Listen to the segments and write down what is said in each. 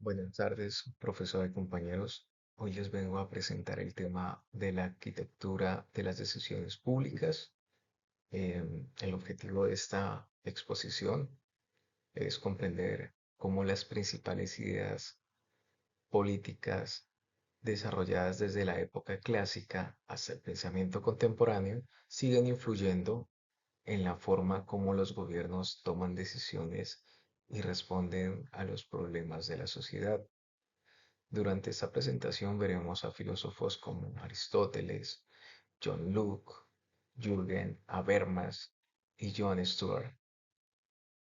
Buenas tardes, profesor y compañeros. Hoy les vengo a presentar el tema de la arquitectura de las decisiones públicas. El objetivo de esta exposición es comprender cómo las principales ideas políticas desarrolladas desde la época clásica hasta el pensamiento contemporáneo siguen influyendo en la forma como los gobiernos toman decisiones y responden a los problemas de la sociedad. Durante esta presentación veremos a filósofos como Aristóteles, John Locke, Jürgen Habermas y John Stuart,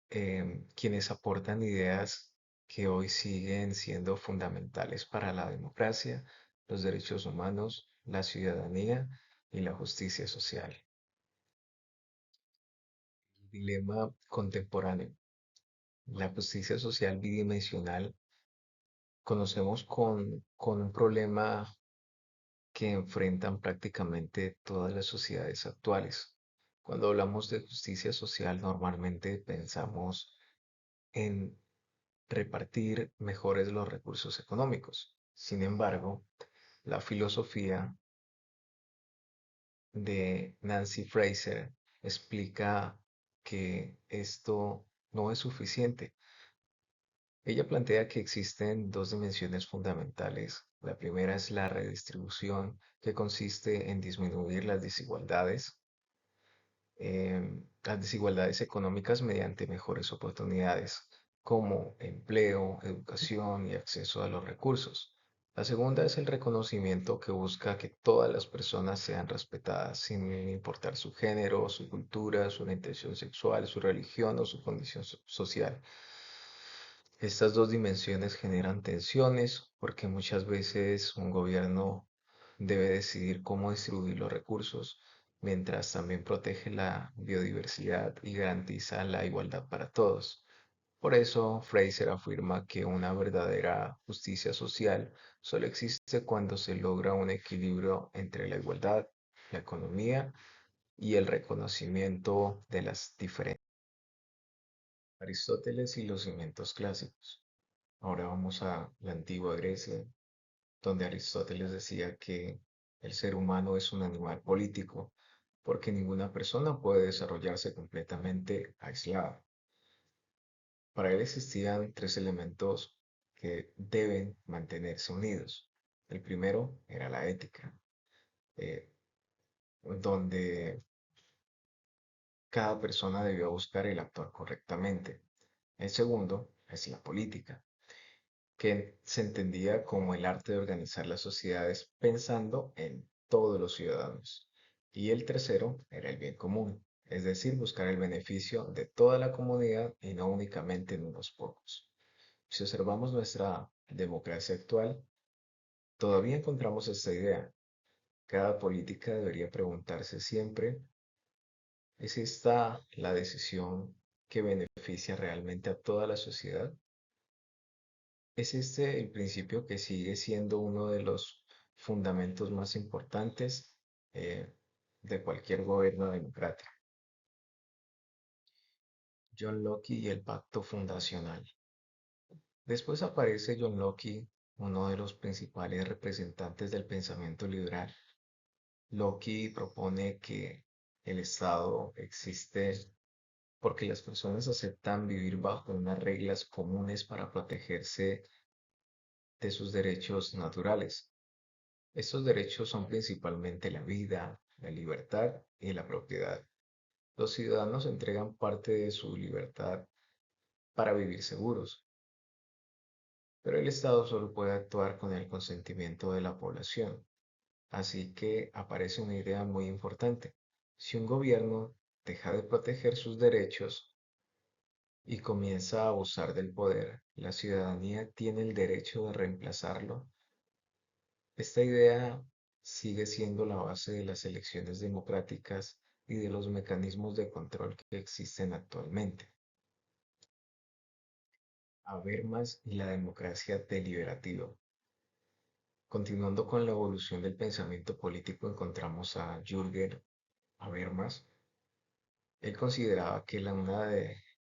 quienes aportan ideas que hoy siguen siendo fundamentales para la democracia, los derechos humanos, la ciudadanía y la justicia social. El dilema contemporáneo. La justicia social bidimensional conocemos con un problema que enfrentan prácticamente todas las sociedades actuales. Cuando hablamos de justicia social, normalmente pensamos en repartir mejores los recursos económicos. Sin embargo, la filosofía de Nancy Fraser explica que esto no es suficiente. Ella plantea que existen dos dimensiones fundamentales. La primera es la redistribución, que consiste en disminuir las desigualdades económicas mediante mejores oportunidades, como empleo, educación y acceso a los recursos. La segunda es el reconocimiento, que busca que todas las personas sean respetadas sin importar su género, su cultura, su orientación sexual, su religión o su condición social. Estas dos dimensiones generan tensiones porque muchas veces un gobierno debe decidir cómo distribuir los recursos, mientras también protege la biodiversidad y garantiza la igualdad para todos. Por eso, Fraser afirma que una verdadera justicia social solo existe cuando se logra un equilibrio entre la igualdad, la economía y el reconocimiento de las diferencias. Aristóteles y los cimientos clásicos. Ahora vamos a la antigua Grecia, donde Aristóteles decía que el ser humano es un animal político, porque ninguna persona puede desarrollarse completamente aislada. Para él existían tres elementos que deben mantenerse unidos. El primero era la ética, eh, donde cada persona debió buscar el actuar correctamente. El segundo es la política, que se entendía como el arte de organizar las sociedades pensando en todos los ciudadanos. Y el tercero era el bien común, es decir, buscar el beneficio de toda la comunidad y no únicamente en unos pocos. Si observamos nuestra democracia actual, todavía encontramos esta idea. Cada política debería preguntarse siempre, ¿es esta la decisión que beneficia realmente a toda la sociedad? Es este el principio que sigue siendo uno de los fundamentos más importantes eh, de cualquier gobierno democrático. John Locke y el pacto fundacional. Después aparece John Locke, uno de los principales representantes del pensamiento liberal. Locke propone que el Estado existe porque las personas aceptan vivir bajo unas reglas comunes para protegerse de sus derechos naturales. Estos derechos son principalmente la vida, la libertad y la propiedad. Los ciudadanos entregan parte de su libertad para vivir seguros, pero el Estado solo puede actuar con el consentimiento de la población. Así que aparece una idea muy importante. Si un gobierno deja de proteger sus derechos y comienza a abusar del poder, la ciudadanía tiene el derecho de reemplazarlo. Esta idea sigue siendo la base de las elecciones democráticas y de los mecanismos de control que existen actualmente. Habermas y la democracia deliberativa. Continuando con la evolución del pensamiento político, encontramos a Jürgen Habermas. Él consideraba que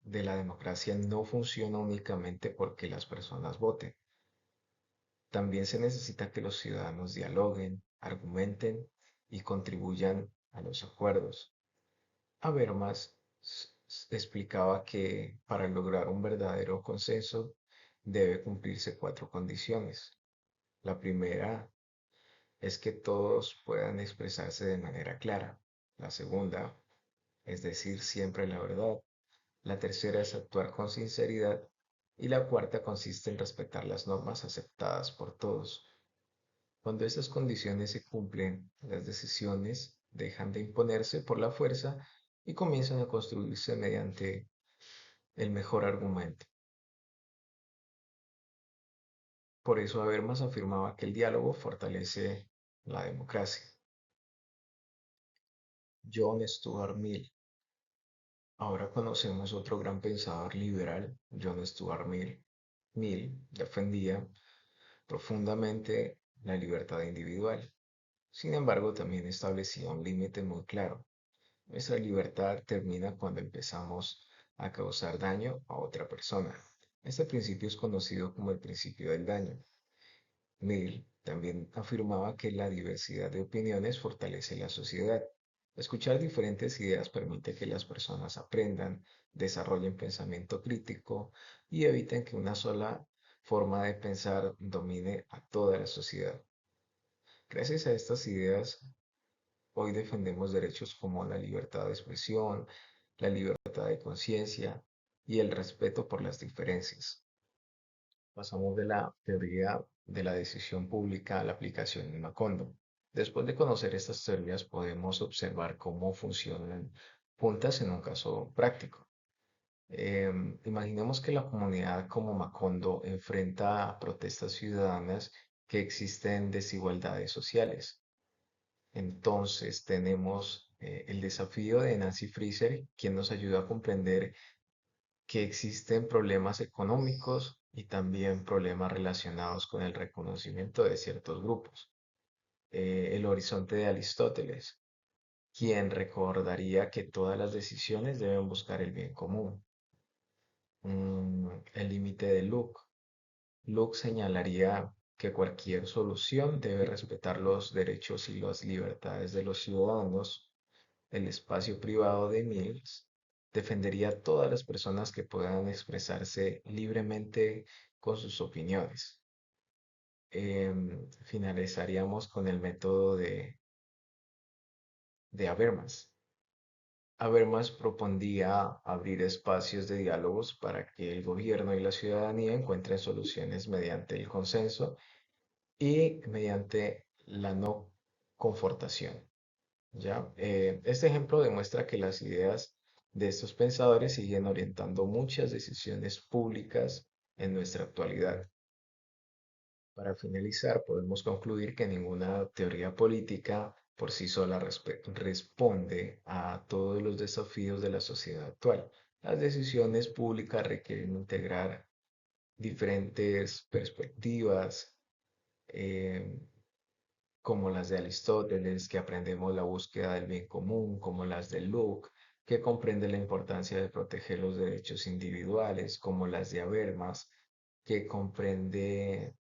de la democracia no funciona únicamente porque las personas voten. También se necesita que los ciudadanos dialoguen, argumenten y contribuyan a los acuerdos. Habermas explicaba que para lograr un verdadero consenso debe cumplirse cuatro condiciones. La primera es que todos puedan expresarse de manera clara. La segunda es decir siempre la verdad. La tercera es actuar con sinceridad. Y la cuarta consiste en respetar las normas aceptadas por todos. Cuando estas condiciones se cumplen, las decisiones dejan de imponerse por la fuerza y comienzan a construirse mediante el mejor argumento. Por eso Habermas afirmaba que el diálogo fortalece la democracia. John Stuart Mill. Ahora conocemos otro gran pensador liberal, John Stuart Mill. Mill defendía profundamente la libertad individual. Sin embargo, también establecía un límite muy claro. Nuestra libertad termina cuando empezamos a causar daño a otra persona. Este principio es conocido como el principio del daño. Mill también afirmaba que la diversidad de opiniones fortalece la sociedad. Escuchar diferentes ideas permite que las personas aprendan, desarrollen pensamiento crítico y eviten que una sola forma de pensar domine a toda la sociedad. Gracias a estas ideas, hoy defendemos derechos como la libertad de expresión, la libertad de conciencia y el respeto por las diferencias. Pasamos de la teoría de la decisión pública a la aplicación en Macondo. Después de conocer estas teorías, podemos observar cómo funcionan juntas en un caso práctico. Imaginemos que la comunidad como Macondo enfrenta protestas ciudadanas que existen desigualdades sociales. Entonces tenemos el desafío de Nancy Fraser, quien nos ayuda a comprender que existen problemas económicos y también problemas relacionados con el reconocimiento de ciertos grupos. El horizonte de Aristóteles, quien recordaría que todas las decisiones deben buscar el bien común. El límite de Luke. Luke señalaría que cualquier solución debe respetar los derechos y las libertades de los ciudadanos. El espacio privado de Mills defendería a todas las personas que puedan expresarse libremente con sus opiniones. Finalizaríamos con el método de Habermas. Habermas propondría abrir espacios de diálogos para que el gobierno y la ciudadanía encuentren soluciones mediante el consenso y mediante la no confortación. ¿Ya? Este ejemplo demuestra que las ideas de estos pensadores siguen orientando muchas decisiones públicas en nuestra actualidad. Para finalizar, podemos concluir que ninguna teoría política por sí sola responde a todos los desafíos de la sociedad actual. Las decisiones públicas requieren integrar diferentes perspectivas, eh, como las de Aristóteles, que aprendemos la búsqueda del bien común, como las de Locke, que comprende la importancia de proteger los derechos individuales, como las de Habermas, que comprende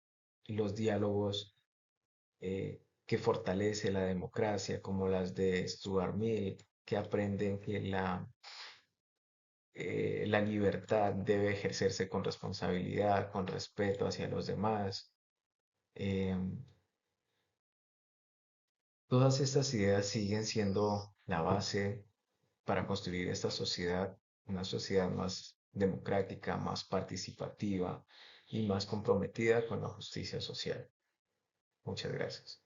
los diálogos que fortalece la democracia, como las de Stuart Mill, que aprenden que la libertad debe ejercerse con responsabilidad, con respeto hacia los demás. Em, Todas estas ideas siguen siendo la base para construir esta sociedad, una sociedad más democrática, más participativa y más comprometida con la justicia social. Muchas gracias.